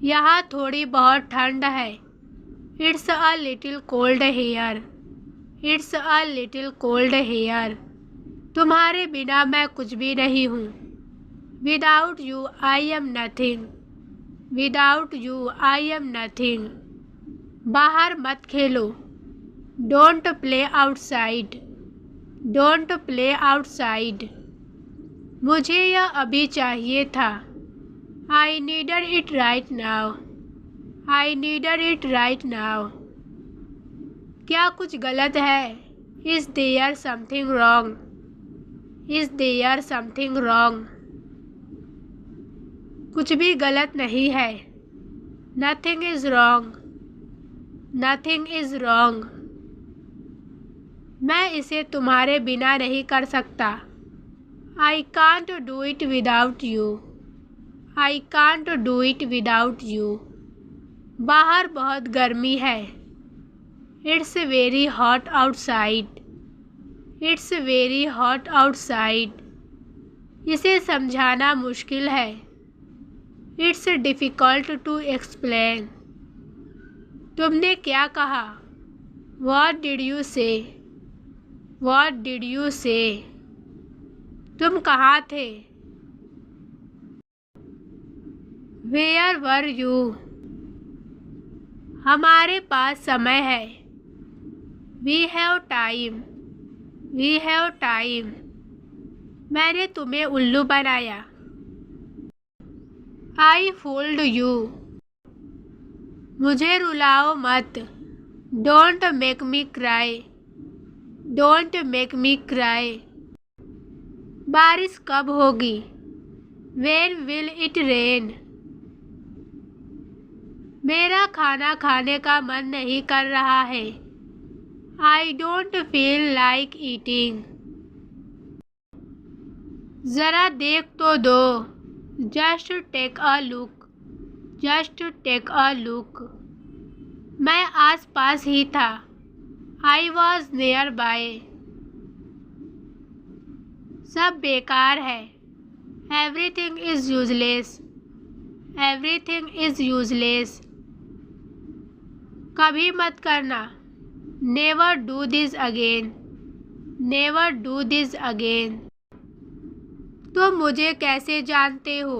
यहाँ थोड़ी बहुत ठंड है। It's a little cold here. It's a little cold here. तुम्हारे बिना मैं कुछ भी नहीं हूँ। Without you I am nothing. Without you I am nothing. बाहर मत खेलो। Don't play outside. Don't play outside. मुझे यह अभी चाहिए था। I needed it right now. I needed it right now. क्या कुछ गलत है? Is there something wrong? Is there something wrong? कुछ भी गलत नहीं है। Nothing is wrong. Nothing is wrong. मैं इसे तुम्हारे बिना नहीं कर सकता। I can't do it without you. I can't do it without you. बाहर बहुत गर्मी है। It's very hot outside. It's very hot outside. इसे समझाना मुश्किल है। It's difficult to explain. तुमने क्या कहा? What did you say? What did you say? तुम कहाँ थे? Where were you? हमारे पास समय है। We have time. We have time. मैंने तुम्हें उल्लू बनाया। I fooled you. मुझे रुलाओ मत। Don't make me cry. Don't make me cry. बारिश कब होगी? When will it rain? मेरा खाना खाने का मन नहीं कर रहा है। I don't feel like eating. ज़रा देख तो दो। Just take a look. Just take a look. मैं आस-पास ही था। I was nearby. सब बेकार है। Everything is useless. Everything is useless. कभी मत करना। Never do this again. Never do this again. तुम मुझे कैसे जानते हो?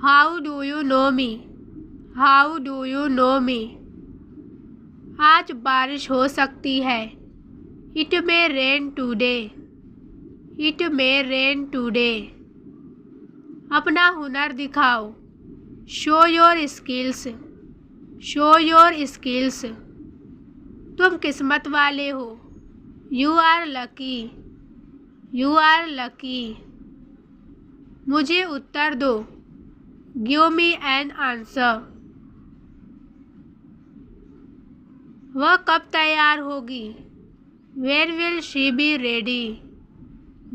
How do you know me? How do you know me? आज बारिश हो सकती है। It may rain today. It may rain today. अपना हुनर दिखाओ। Show your skills. Show your skills. तुम किस्मत वाले हो। You are lucky. You are lucky. मुझे उत्तर दो। Give me an answer. वह कब तैयार होगी? When will she be ready?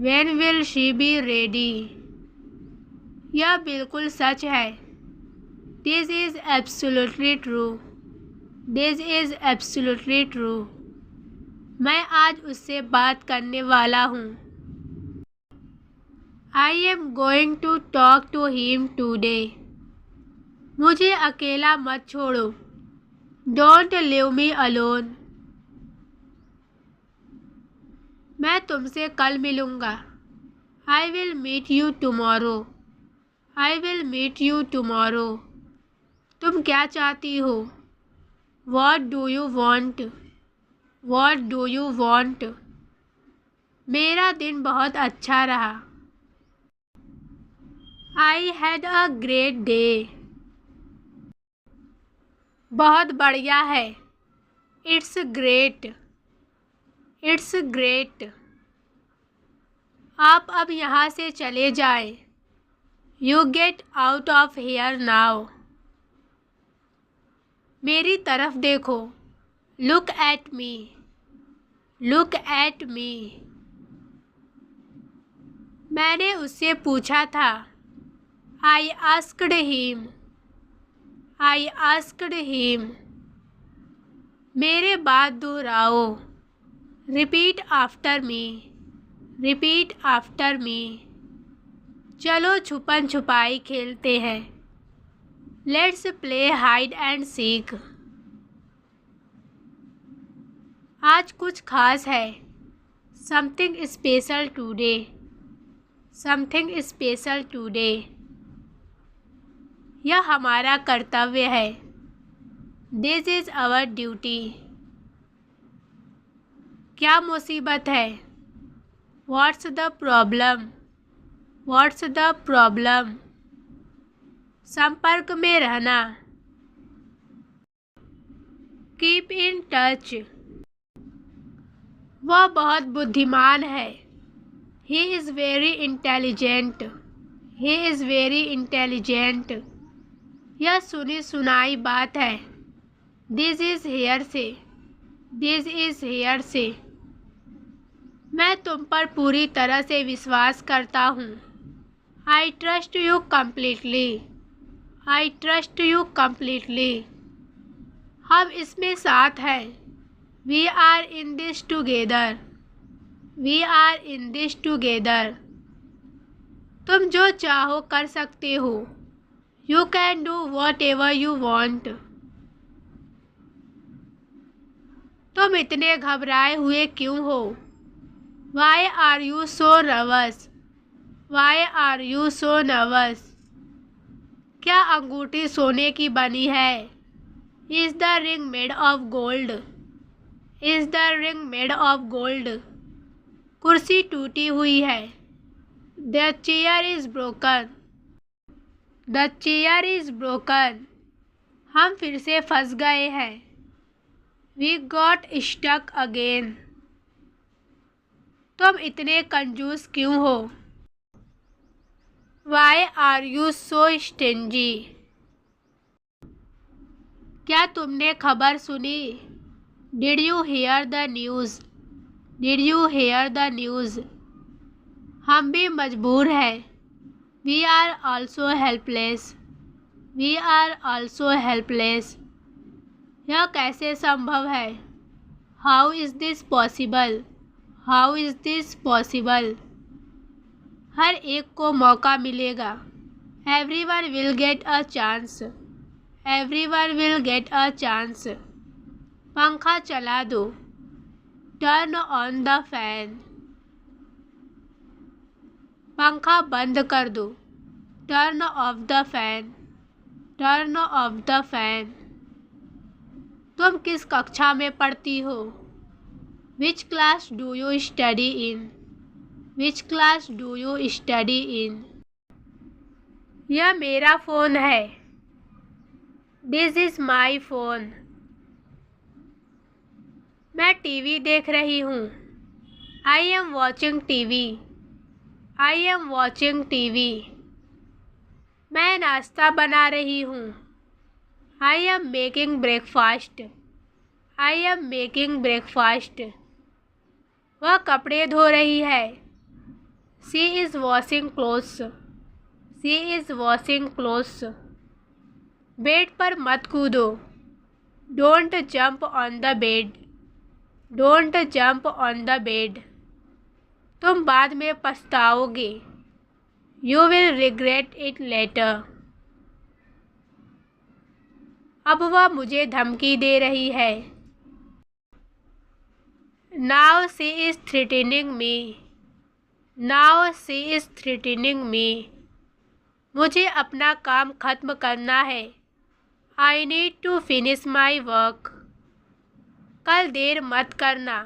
When will she be ready? यह बिल्कुल सच है। This is absolutely true. This is absolutely true. मैं आज उससे बात करने वाला हूँ। I am going to talk to him today. मुझे अकेला मत छोड़ो। Don't leave me alone. मैं तुमसे कल मिलूँगा। I will meet you tomorrow. I will meet you tomorrow. तुम क्या चाहती हो? What do you want? What do you want? मेरा दिन बहुत अच्छा रहा। I had a great day. बहुत बढ़िया है। It's great. It's great. आप अब यहाँ से चले जाएं। You get out of here now. मेरी तरफ देखो। Look at me. Look at me. मैंने उससे पूछा था। I asked him. I asked him. मेरे बाद दोहराओ। Repeat after me. Repeat after me. चलो छुपन छुपाई खेलते हैं। Let's play hide and seek. आज कुछ खास है। Something special today. Something special today. यह हमारा कर्तव्य है। This is our duty. क्या मुसीबत है? What's the problem? What's the problem? संपर्क में रहना। Keep in touch. वह बहुत बुद्धिमान है। He is very intelligent. He is very intelligent. यह सुनी सुनाई बात है। This is hearsay. This is hearsay. मैं तुम पर पूरी तरह से विश्वास करता हूँ। I trust you completely. I trust you completely. हम इसमें साथ हैं। We are in this together. We are in this together. तुम जो चाहो कर सकते हो। You can do whatever you want. तुम इतने घबराए हुए क्यों हो? Why are you so nervous? Why are you so nervous? क्या अंगूठी सोने की बनी है? Is the ring made of gold? Is the ring made of gold? कुर्सी टूटी हुई है। The chair is broken. The chair is broken. हम फिर से फंस गए हैं। We got stuck again. तुम इतने कंजूस क्यों हो? Why are you so stingy? क्या तुमने खबर सुनी? Did you hear the news? Did you hear the news? हम भी मजबूर हैं। We are also helpless. We are also helpless. यह कैसे संभव है? How is this possible? How is this possible? हर एक को मौका मिलेगा। Everyone will get a chance. Everyone will get a chance. पंखा चला दो। Turn on the fan. पंखा बंद कर दो। Turn off the fan. Turn off the fan. तुम किस कक्षा में पढ़ती हो? Which class do you study in? Which class do you study in? यह मेरा फ़ोन है। This is my phone. मैं टीवी देख रही हूँ। I am watching TV. I am watching TV. मैं नाश्ता बना रही हूँ। I am making breakfast. I am making breakfast. वह कपड़े धो रही है। She is washing clothes. She is washing clothes. Bed पर मत कूदो। Don't jump on the bed. Don't jump on the bed. तुम बाद में पछताओगे। You will regret it later. अब वह मुझे धमकी दे रही है। Now she is threatening me. Now she is threatening me. मुझे अपना काम खत्म करना है। I need to finish my work. कल देर मत करना।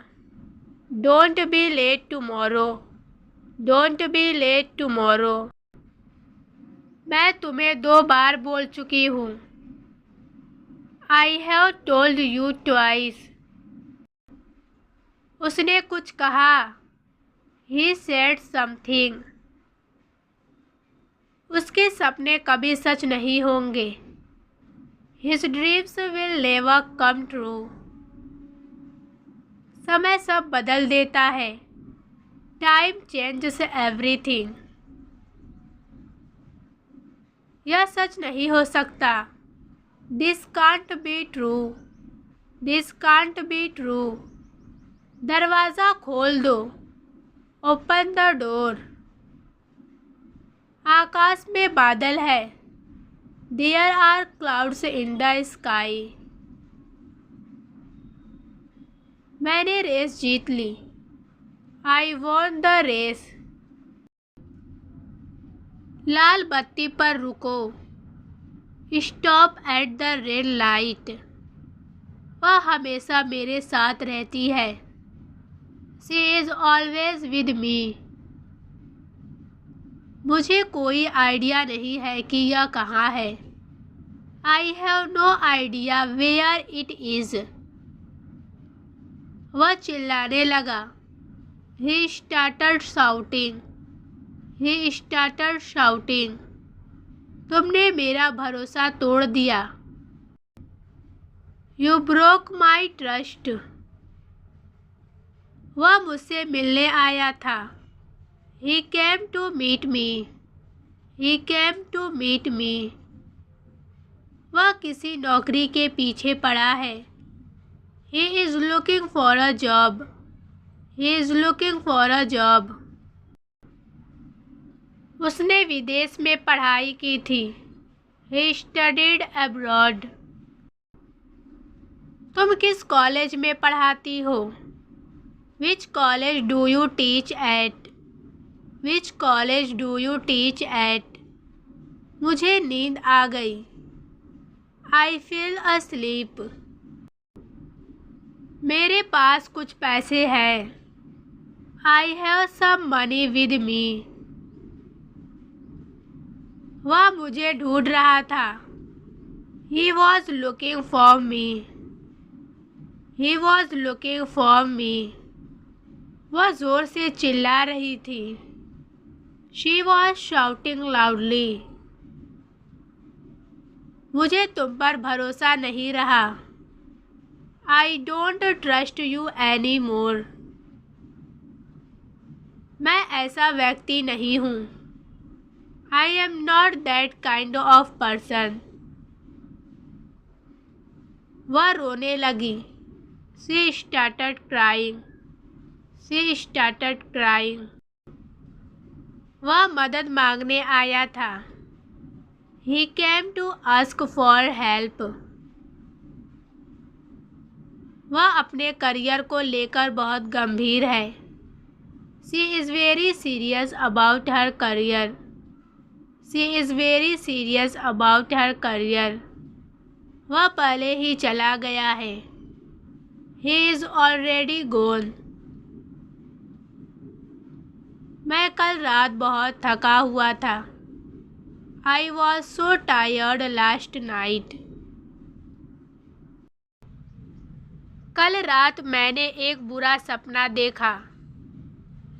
Don't be late tomorrow. Don't be late tomorrow. मैं तुम्हें 2 बार बोल चुकी हूँ। I have told you twice. उसने कुछ कहा। He said something. उसके सपने कभी सच नहीं होंगे। His dreams will never come true. समय सब बदल देता है। Time changes everything. यह सच नहीं हो सकता। This can't be true. This can't be true. दरवाज़ा खोल दो। Open the door. आकाश में बादल है। There are clouds in the sky. मैंने रेस जीत ली. I won the race. लाल बत्ती पर रुको. Stop at the red light. वह हमेशा मेरे साथ रहती है. She is always with me. मुझे कोई आइडिया नहीं है कि यह कहाँ है. I have no idea where it is. वह चिल्लाने लगा. He started shouting. He started shouting. तुमने मेरा भरोसा तोड़ दिया. You broke my trust. वह मुझसे मिलने आया था. He came to meet me. He came to meet me. वह किसी नौकरी के पीछे पड़ा है. He is looking for a job. He is looking for a job. उसने विदेश में पढ़ाई की थी. He studied abroad. तुम किस कॉलेज में पढ़ाती हो? Which college do you teach at? Which college do you teach at? मुझे नींद आ गई. I fell asleep. मेरे पास कुछ पैसे हैं. I have some money with me. वह मुझे ढूंढ रहा था. He was looking for me. He was looking for me. वह जोर से चिल्ला रही थी. She was shouting loudly. मुझे तुम पर भरोसा नहीं रहा. I don't trust you anymore. मैं ऐसा व्यक्ति नहीं हूँ. I am not that kind of person. वह रोने लगी. She started crying. She started crying. वह मदद मांगने आया था. He came to ask for help. वह अपने करियर को लेकर बहुत गंभीर है. She is very serious about her career. She is very serious about her career. वह पहले ही चला गया है. He is already gone. मैं कल रात बहुत थका हुआ था. I was so tired last night. कल रात मैंने एक बुरा सपना देखा.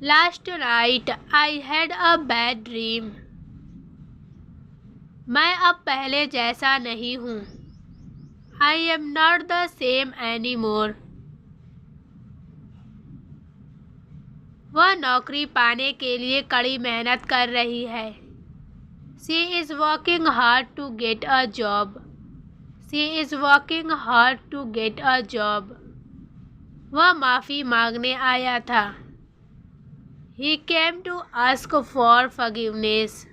Last night I had a bad dream. मैं अब पहले जैसा नहीं हूँ. I am not the same anymore. वह नौकरी पाने के लिए कड़ी मेहनत कर रही है. She is working hard to get a job. She is working hard to get a job. वह माफ़ी मांगने आया था. He came to ask for forgiveness.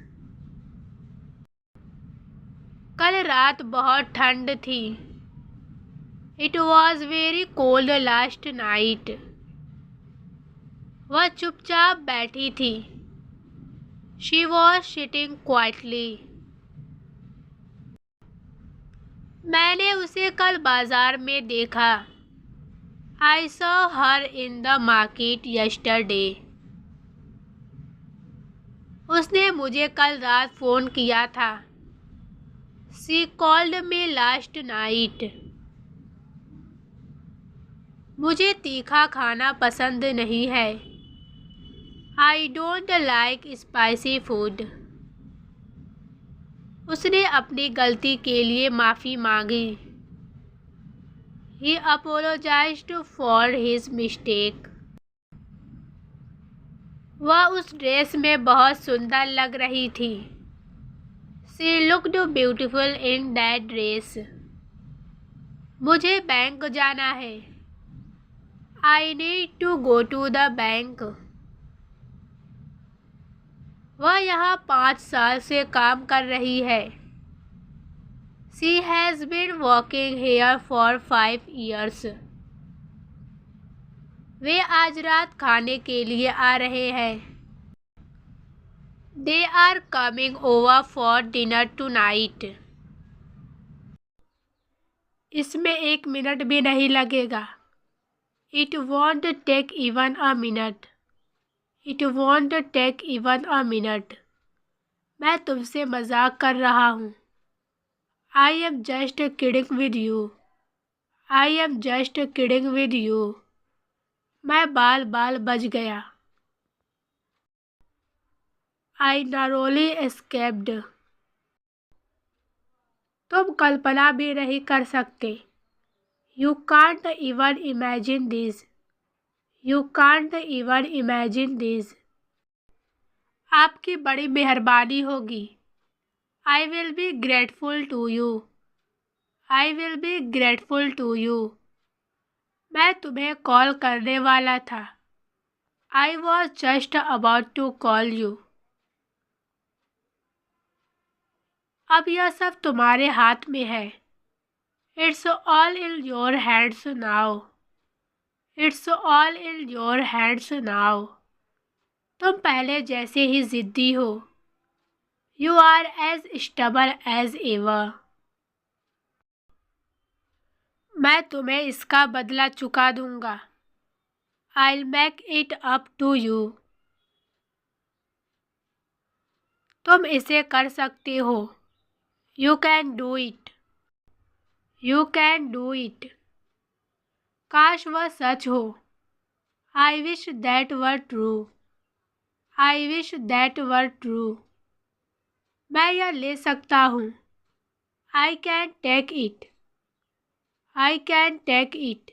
कल रात बहुत ठंड थी. It was very cold last night. वह चुपचाप बैठी थी. She was sitting quietly. मैंने उसे कल बाजार में देखा. I saw her in the market yesterday. उसने मुझे कल रात फ़ोन किया था. She called me last night. मुझे तीखा खाना पसंद नहीं है. I don't like spicy food. उसने अपनी गलती के लिए माफ़ी मांगी. He apologized for his mistake. वह उस ड्रेस में बहुत सुंदर लग रही थी. She looked beautiful in that dress. मुझे बैंक जाना है. I need to go to the bank. वह यहाँ 5 साल से काम कर रही है. She has been working here for 5 years. वे आज रात खाने के लिए आ रहे हैं. They are coming over for dinner tonight. इसमें 1 मिनट भी नहीं लगेगा. It won't take even a minute. It won't take even a minute. मैं तुमसे मजाक कर रहा हूँ. I am just kidding with you. I am just kidding with you. मैं बाल बच गया. I narrowly escaped. तुम कल्पना भी नहीं कर सकते. You can't even imagine this. You can't even imagine this. आपकी बड़ी मेहरबानी होगी. I will be grateful to you. I will be grateful to you. मैं तुम्हें कॉल करने वाला था. I was just about to call you. अब यह सब तुम्हारे हाथ में है. It's all in your hands now. It's all in your hands now. तुम पहले जैसे ही जिद्दी हो. You are as stubborn as ever. मैं तुम्हें इसका बदला चुका दूंगा. I'll make it up to you. तुम इसे कर सकते हो. You can do it. You can do it. काश वह सच हो. I wish that were true. I wish that were true. मैं यह ले सकता हूँ. I can take it. I can take it.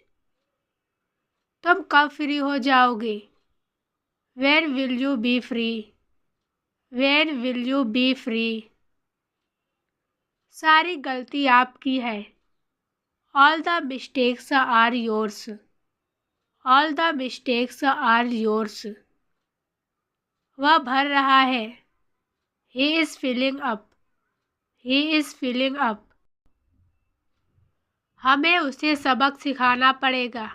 तुम कब फ्री हो जाओगे? When will you be free? When will you be free? सारी गलती आपकी है. All the mistakes are yours. All the mistakes are yours. वह भर रहा है. He is filling up. He is filling up. हमें उसे सबक सिखाना पड़ेगा.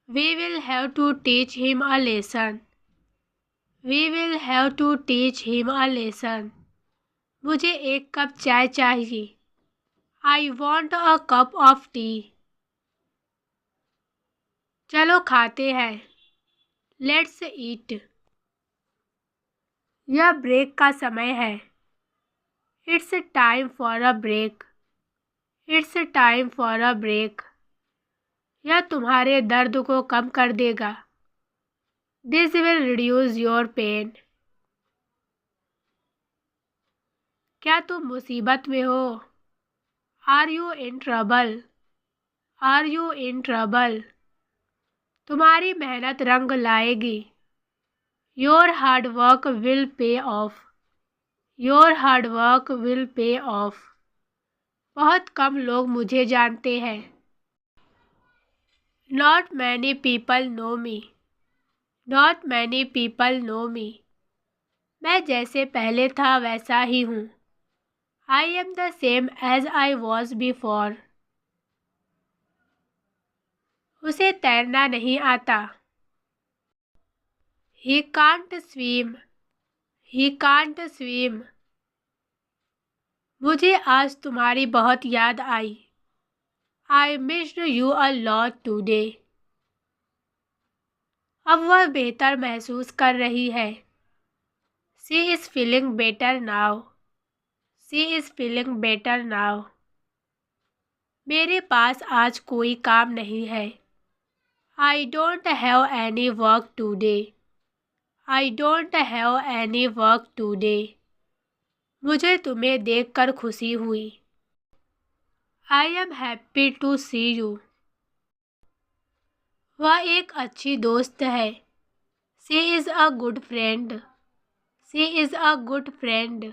We will have to teach him a lesson. We will have to teach him a lesson. मुझे 1 कप चाय चाहिए. I want a cup of tea. चलो खाते हैं. Let's eat. यह ब्रेक का समय है. It's time for a break. It's time for a break. यह तुम्हारे दर्द को कम कर देगा. This will reduce your pain. क्या तुम मुसीबत में हो? Are you in trouble? Are you in trouble? तुम्हारी मेहनत रंग लाएगी. Your hard work will pay off. Your hard work will pay off. बहुत कम लोग मुझे जानते हैं. Not many people know me. Not many people know me. मैं जैसे पहले था वैसा ही हूँ. I am the same as I was before. उसे तैरना नहीं आता. He can't swim. He can't swim. मुझे आज तुम्हारी बहुत याद आई. I missed you a lot today. अब वह बेहतर महसूस कर रही है. She is feeling better now. She is feeling better now. मेरे पास आज कोई काम नहीं है. I don't have any work today. I don't have any work today. मुझे तुम्हें देखकर खुशी हुई. I am happy to see you. वह एक अच्छी दोस्त है. She is a good friend. She is a good friend.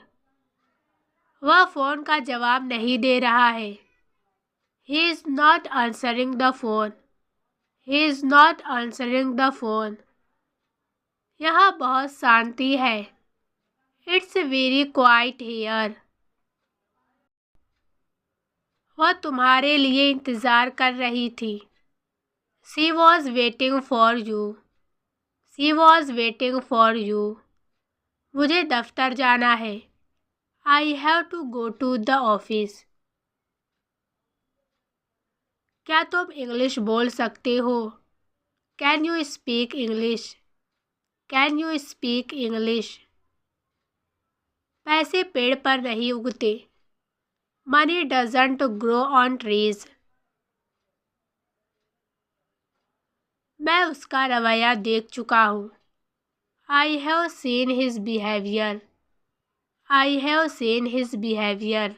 वह फ़ोन का जवाब नहीं दे रहा है. He is not answering the phone. He is not answering the phone. यहाँ बहुत शांति है. It's very quiet here. वह तुम्हारे लिए इंतज़ार कर रही थी। She was waiting for you. She was waiting for you. मुझे दफ्तर जाना है। I have to go to the office. क्या तुम इंग्लिश बोल सकते हो? Can you speak English? Can you speak English? पैसे पेड़ पर नहीं उगते। Money doesn't grow on trees. मैं उसका रवैया देख चुका हूँ। I have seen his behavior. I have seen his behavior.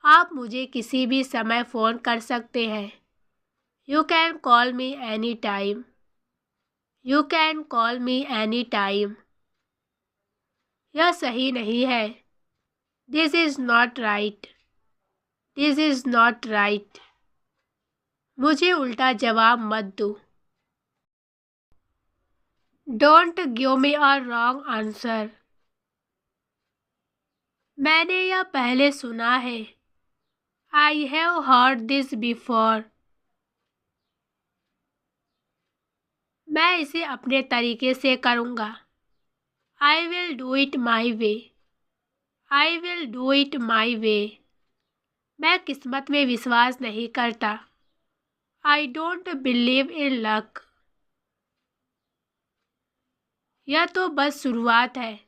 आप मुझे किसी भी समय फ़ोन कर सकते हैं। You can call me anytime. You can call me anytime. यह सही नहीं है। This is not right. This is not right. मुझे उल्टा जवाब मत दो। Don't give me a wrong answer. मैंने यह पहले सुना है। I have heard this before. मैं इसे अपने तरीके से करूँगा। I will do it my way. I will do it my way. मैं किस्मत में विश्वास नहीं करता। I don't believe in luck. यह तो बस शुरुआत है।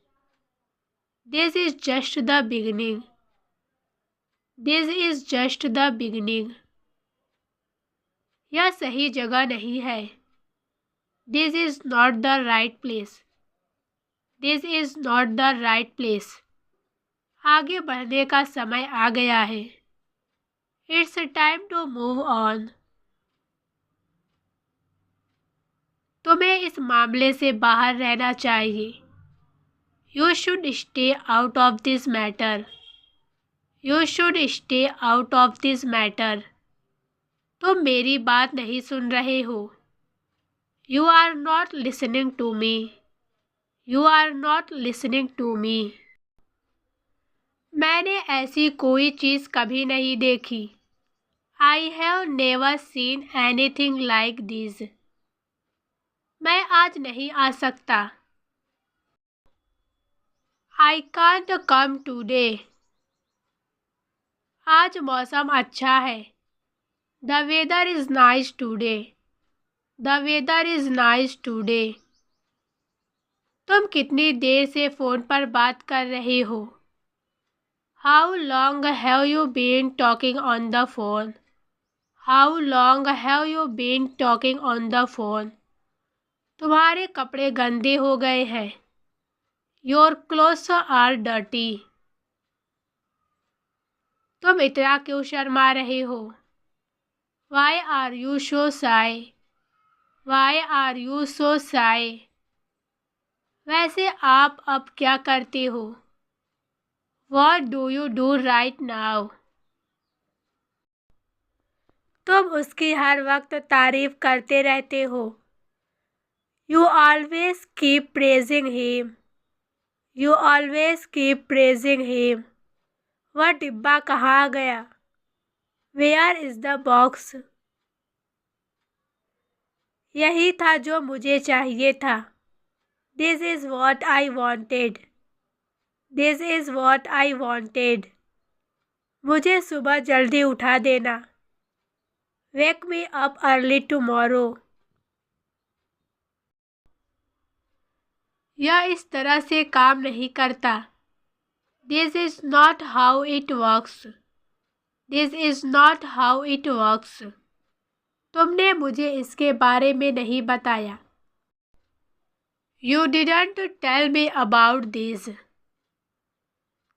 This is just the beginning. This is just the beginning. यह सही जगह नहीं है। This is not the right place. This is not the right place. आगे बढ़ने का समय आ गया है। It's time to move on. तुम्हें इस मामले से बाहर रहना चाहिए। You should stay out of this matter. You should stay out of this matter. तुम मेरी बात नहीं सुन रहे हो। You are not listening to me. You are not listening to me. मैंने ऐसी कोई चीज़ कभी नहीं देखी। I have never seen anything like this. मैं आज नहीं आ सकता। I can't come today. आज मौसम अच्छा है। The weather is nice today. The weather is nice today. तुम कितनी देर से फ़ोन पर बात कर रहे हो? How long have you been talking on the phone? How long have you been talking on the phone? तुम्हारे कपड़े गंदे हो गए हैं। Your clothes are dirty. तुम इतना क्यों शर्मा रहे हो? Why are you so shy? Why are you so shy? वैसे आप अब क्या करते हो? What do you do right now? तुम उसकी हर वक्त तारीफ करते रहते हो। You always keep praising him. You always keep praising him. वह डिब्बा कहाँ गया? Where is the box? यही था जो मुझे चाहिए था। This is what I wanted. This is what I wanted. मुझे सुबह जल्दी उठा देना। Wake me up early tomorrow. यह इस तरह से काम नहीं करता। This is not how it works. This is not how it works. तुमने मुझे इसके बारे में नहीं बताया। You didn't tell me about this.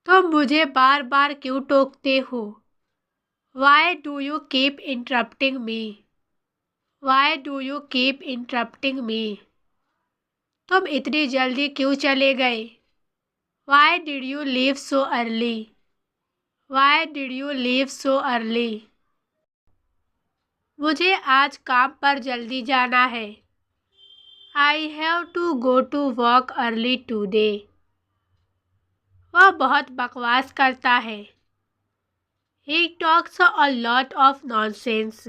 तुम मुझे बार बार क्यों टोकते हो? Why do you keep interrupting me? Why do you keep interrupting me? तुम इतनी जल्दी क्यों चले गए? Why did you leave so early? Why did you leave so early? मुझे आज काम पर जल्दी जाना है। I have to go to work early today. वह बहुत बकवास करता है। He talks a lot of nonsense.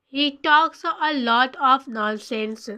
He talks a lot of nonsense.